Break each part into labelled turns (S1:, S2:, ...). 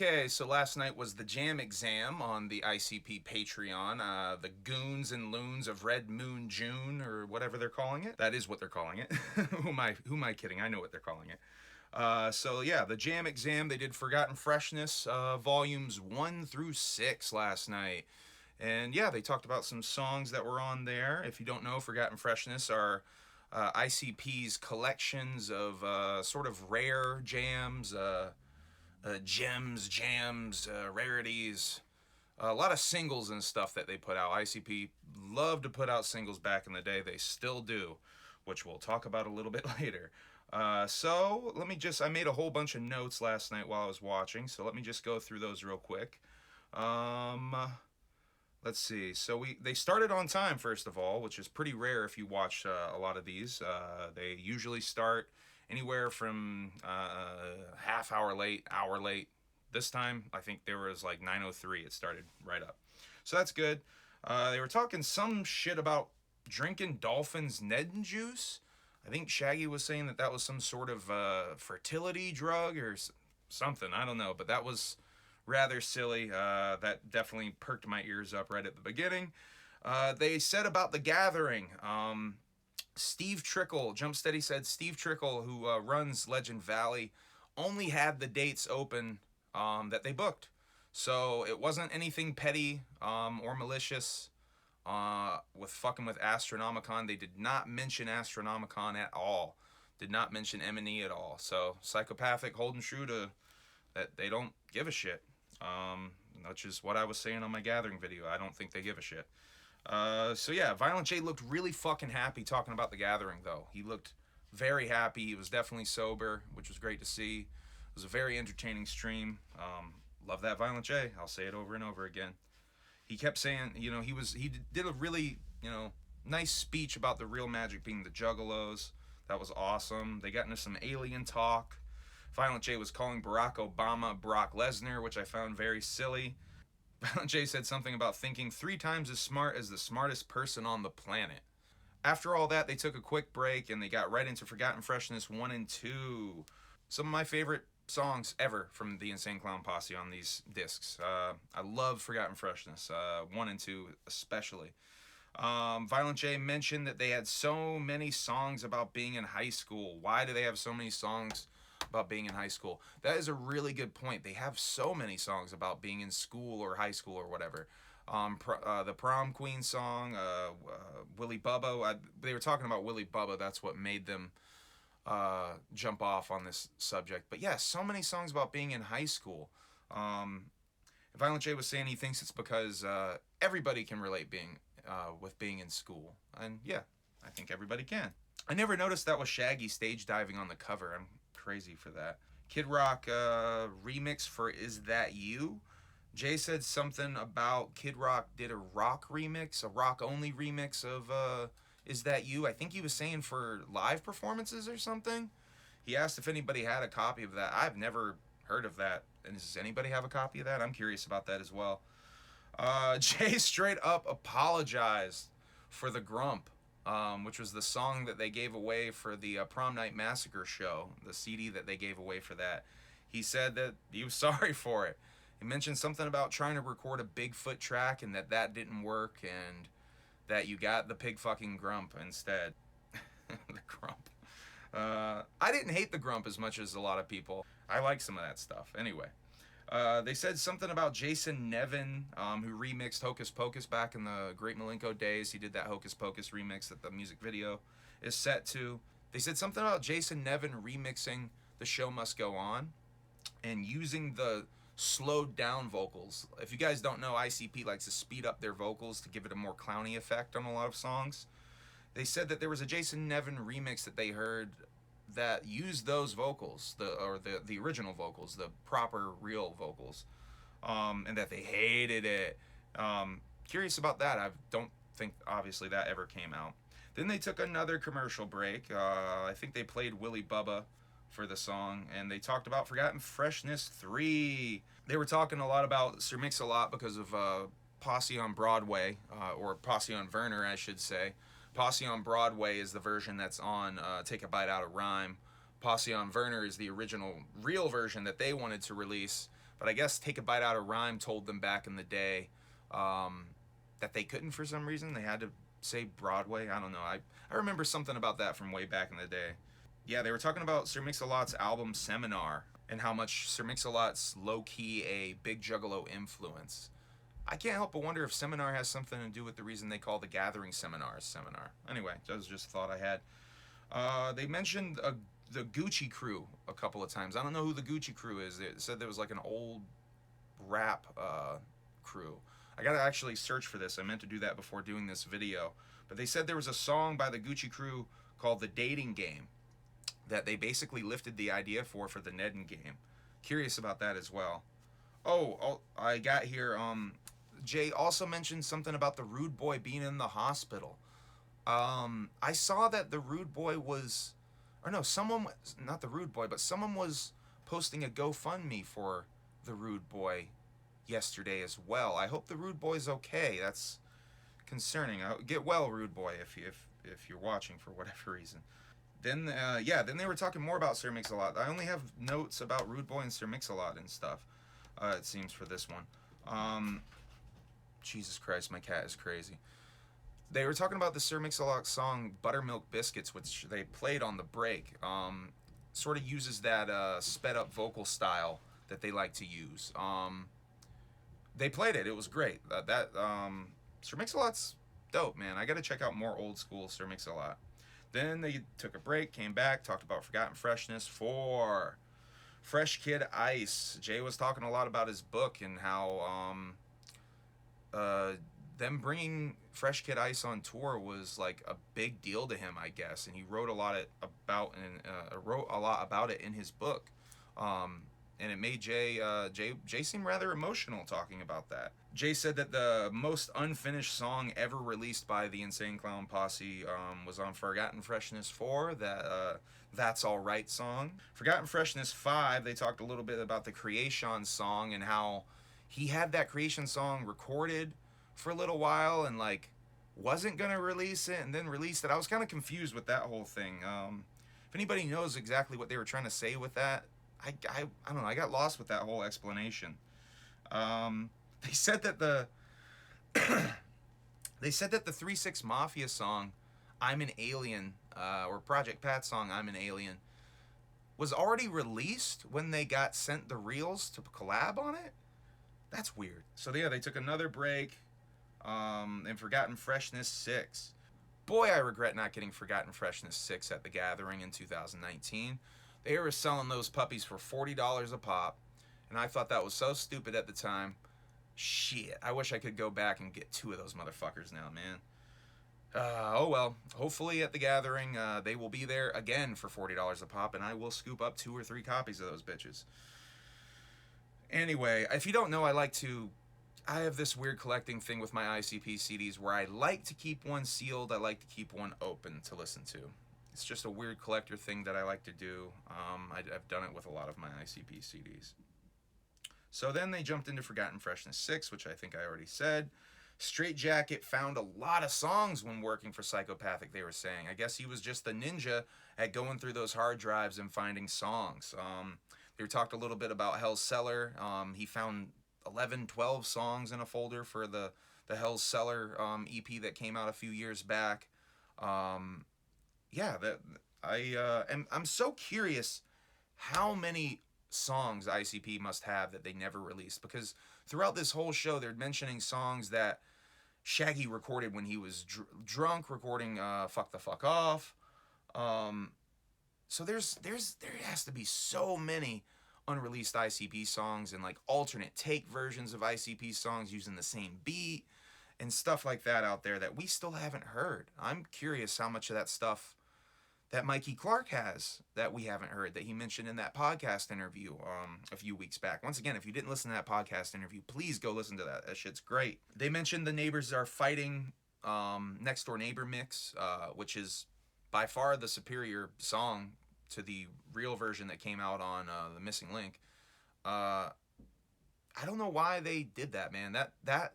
S1: Okay, so last night was the jam exam on the ICP Patreon. The Goons and Loons of Red Moon June, or whatever they're calling it. That is what they're calling it. Who am I kidding? I know what they're calling it. So yeah, the jam exam, they did Forgotten Freshness, volumes 1 through 6 last night. And yeah, they talked about some songs that were on there. If you don't know, Forgotten Freshness are ICP's collections of sort of rare jams, gems, jams, rarities, a lot of singles and stuff that they put out. ICP loved to put out singles back in the day. They still do, which we'll talk about a little bit later. So I made a whole bunch of notes last night while I was watching, so let me just go through those real quick. Let's see. So they started on time, first of all, which is pretty rare if you watch a lot of these. They usually start anywhere from half hour late, hour late. This time, I think there was like 9:03. It started right up. So that's good. They were talking some shit about drinking dolphins' Ned juice. I think Shaggy was saying that was some sort of fertility drug or something. I don't know, but that was rather silly. That definitely perked my ears up right at the beginning. They said about the gathering. Steve Trickle, Jump Steady said Steve Trickle, who runs Legend Valley, only had the dates open that they booked. So it wasn't anything petty or malicious with fucking with Astronomicon. They did not mention Astronomicon at all. Did not mention M&E at all. So Psychopathic holding true to that they don't give a shit. Which is what I was saying on my gathering video. I don't think they give a shit. So yeah, Violent J looked really fucking happy talking about the gathering, though. He looked very happy. He was definitely sober, which was great to see. It was a very entertaining stream. Love that Violent J. I'll say it over and over again. He kept saying, he did a really, nice speech about the real magic being the Juggalos. That was awesome. They got into some alien talk. Violent J was calling Barack Obama Brock Lesnar, which I found very silly. Violent J said something about thinking 3 times as smart as the smartest person on the planet. After all that, they took a quick break and they got right into Forgotten Freshness 1 and 2. Some of my favorite songs ever from the Insane Clown Posse on these discs. I love Forgotten Freshness, 1 and 2 especially. Violent J mentioned that they had so many songs about being in high school. Why do they have so many songs about being in high school? That is a really good point. They have so many songs about being in school or high school or whatever. The Prom Queen song, Willy Bubba. They were talking about Willy Bubba. That's what made them jump off on this subject. But yeah, so many songs about being in high school. Violent J was saying he thinks it's because everybody can relate with being in school. And yeah, I think everybody can. I never noticed that was Shaggy stage diving on the cover. I'm crazy for that. Kid Rock remix for Is That You? Jay said something about Kid Rock did a rock remix, a rock only remix of Is That You? I think he was saying for live performances or something. He asked if anybody had a copy of that. I've never heard of that. And does anybody have a copy of that? I'm curious about that as well. Jay straight up apologized for the Grump. Which was the song that they gave away for the Prom Night Massacre show, the CD that they gave away for that. He said that he was sorry for it. He mentioned something about trying to record a Bigfoot track and that didn't work and that you got the pig fucking Grump instead. The Grump. I didn't hate the Grump as much as a lot of people. I like some of that stuff. Anyway. They said something about Jason Nevin, who remixed Hocus Pocus back in the Great Milenko days. He did that Hocus Pocus remix that the music video is set to. They said something about Jason Nevin remixing The Show Must Go On and using the slowed down vocals. If you guys don't know, ICP likes to speed up their vocals to give it a more clowny effect on a lot of songs. They said that there was a Jason Nevin remix that they heard that used those vocals, the original vocals, the proper real vocals, and that they hated it. Curious about that. I don't think obviously that ever came out. Then they took another commercial break. I think they played Willy Bubba for the song, and they talked about Forgotten Freshness 3. They were talking a lot about Sir Mix-a-Lot because of Posse on Broadway, or Posse on Werner, I should say. Posse on Broadway is the version that's on Take a Bite Out of Rhyme. Posse on Werner is the original, real version that they wanted to release, But I guess Take a Bite Out of Rhyme told them back in the day that they couldn't for some reason. They had to say Broadway. I don't know. I remember something about that from way back in the day. Yeah, they were talking about Sir Mix-a-Lot's album Seminar and how much Sir Mix-a-Lot's low-key a Big Juggalo influence. I can't help but wonder if Seminar has something to do with the reason they call the Gathering Seminars Seminar. Anyway, that was just a thought I had. They mentioned the Gucci Crew a couple of times. I don't know who the Gucci Crew is. It said there was like an old rap crew. I gotta actually search for this. I meant to do that before doing this video. But they said there was a song by the Gucci Crew called The Dating Game that they basically lifted the idea for the Nedden game. Curious about that as well. Oh, I got here. Jay also mentioned something about the Rude Boy being in the hospital. I saw that the Rude Boy was, or no, someone, not the Rude Boy, but someone was posting a GoFundMe for the Rude Boy yesterday as well. I hope the Rude Boy's okay. That's concerning. Get well, Rude Boy, if you're watching for whatever reason. Then then they were talking more about Sir Mix-a-Lot. I only have notes about Rude Boy and Sir Mix-a-Lot and stuff. It seems for this one. Jesus Christ, my cat is crazy. They were talking about the Sir Mix-a-Lot song Buttermilk Biscuits, which they played on the break. Sort of uses that sped up vocal style that they like to use. They played it. It was great. Sir Mix-a-Lot's dope, man. I got to check out more old school Sir Mix-a-Lot. Then they took a break, came back, talked about Forgotten Freshness 4. Fresh Kid Ice. Jay was talking a lot about his book and how them bringing Fresh Kid Ice on tour was like a big deal to him, I guess, and he wrote a lot about it in his book, and it made Jay seem rather emotional talking about that. Jay said that the most unfinished song ever released by the Insane Clown Posse was on Forgotten Freshness 4, That's Alright song. Forgotten Freshness 5, they talked a little bit about the Creation song and how he had that Creation song recorded for a little while and like wasn't gonna release it and then released it. I was kind of confused with that whole thing. If anybody knows exactly what they were trying to say with that, I don't know. I got lost with that whole explanation. They said that the 3-6 Mafia song I'm an Alien, or Project Pat song I'm an Alien, was already released when they got sent the reels to collab on it. That's weird. So yeah, they took another break, and Forgotten Freshness 6. Boy, I regret not getting Forgotten Freshness 6 at the Gathering in 2019. They were selling those puppies for $40 a pop, and I thought that was so stupid at the time. Shit, I wish I could go back and get 2 of those motherfuckers now, man. Oh well, hopefully at the Gathering, they will be there again for $40 a pop, and I will scoop up 2 or 3 copies of those bitches. Anyway, if you don't know, I have this weird collecting thing with my ICP CDs where I like to keep one sealed, I like to keep one open to listen to. It's just a weird collector thing that I like to do. I've done it with a lot of my ICP CDs. So then they jumped into Forgotten Freshness 6, which I think I already said. Straight Jacket found a lot of songs when working for Psychopathic, they were saying. I guess he was just the ninja at going through those hard drives and finding songs. They talked a little bit about Hell's Cellar. He found 11, 12 songs in a folder for the Hell's Cellar EP that came out a few years back. I'm so curious how many songs ICP must have that they never released, because throughout this whole show they're mentioning songs that Shaggy recorded when he was drunk, recording Fuck the Fuck Off. So there has to be so many unreleased ICP songs and like alternate take versions of ICP songs using the same beat and stuff like that out there that we still haven't heard. I'm curious how much of that stuff that Mikey Clark has that we haven't heard, that he mentioned in that podcast interview a few weeks back. Once again, if you didn't listen to that podcast interview, please go listen to that. That shit's great. They mentioned The Neighbors Are Fighting Next Door Neighbor mix, which is by far the superior song to the real version that came out on The Missing Link. I don't know why they did that, man. That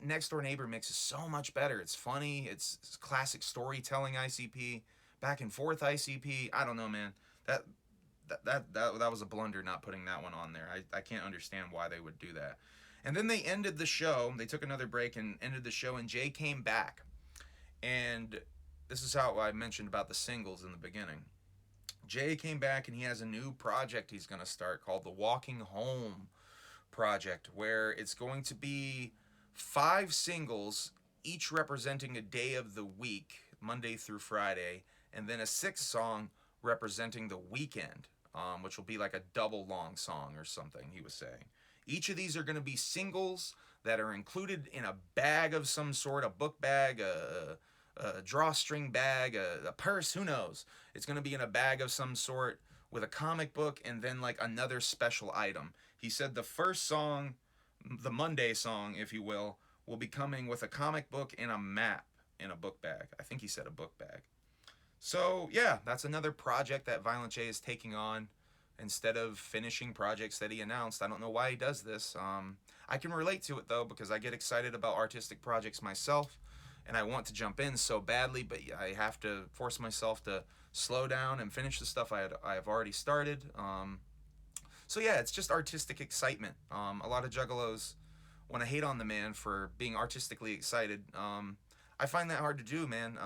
S1: Next Door Neighbor mix is so much better. It's funny. It's classic storytelling ICP, back and forth ICP. I don't know, man. that was a blunder not putting that one on there. I can't understand why they would do that. And then they ended the show. They took another break and ended the show, and Jay came back. And this is how I mentioned about the singles in the beginning. Jay came back and he has a new project he's going to start called the Walking Home Project, where it's going to be 5 singles, each representing a day of the week, Monday through Friday, and then a 6th song representing the weekend, which will be like a double long song or something, he was saying. Each of these are going to be singles that are included in a bag of some sort, a book bag, a drawstring bag, a purse, who knows. It's going to be in a bag of some sort with a comic book and then like another special item. He said the first song, the Monday song, if you will be coming with a comic book and a map in a book bag. I think he said a book bag. So yeah, that's another project that Violent J is taking on instead of finishing projects that he announced. I don't know why he does this. I can relate to it though, because I get excited about artistic projects myself and I want to jump in so badly, but I have to force myself to slow down and finish the stuff I have already started. So yeah, it's just artistic excitement. A lot of juggalos want to hate on the man for being artistically excited. I find that hard to do, man.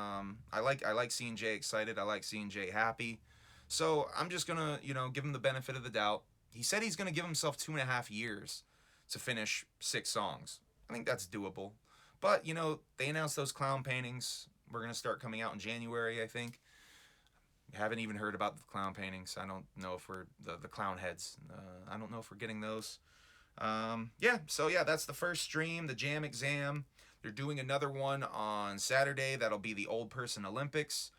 S1: I like seeing Jay excited. I like seeing Jay happy. So I'm just gonna, give him the benefit of the doubt. He said he's gonna give himself 2.5 years to finish 6 songs. I think that's doable. But they announced those clown paintings. We're gonna start coming out in January, I think. Haven't even heard about the clown paintings. I don't know if we're the clown heads. I don't know if we're getting those. So that's the first stream, the Jam Exam. They're doing another one on Saturday. That'll be the Old Person Olympics.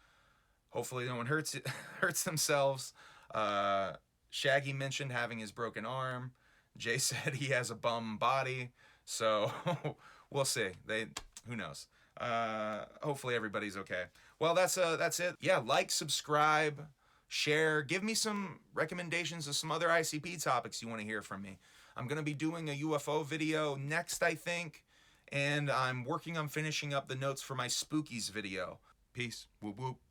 S1: Hopefully no one hurts themselves. Shaggy mentioned having his broken arm. Jay said he has a bum body. So we'll see. Who knows? Hopefully everybody's okay. Well, that's it. Yeah, like, subscribe, share. Give me some recommendations of some other ICP topics you want to hear from me. I'm going to be doing a UFO video next, I think. And I'm working on finishing up the notes for my Spookies video. Peace. Whoop whoop.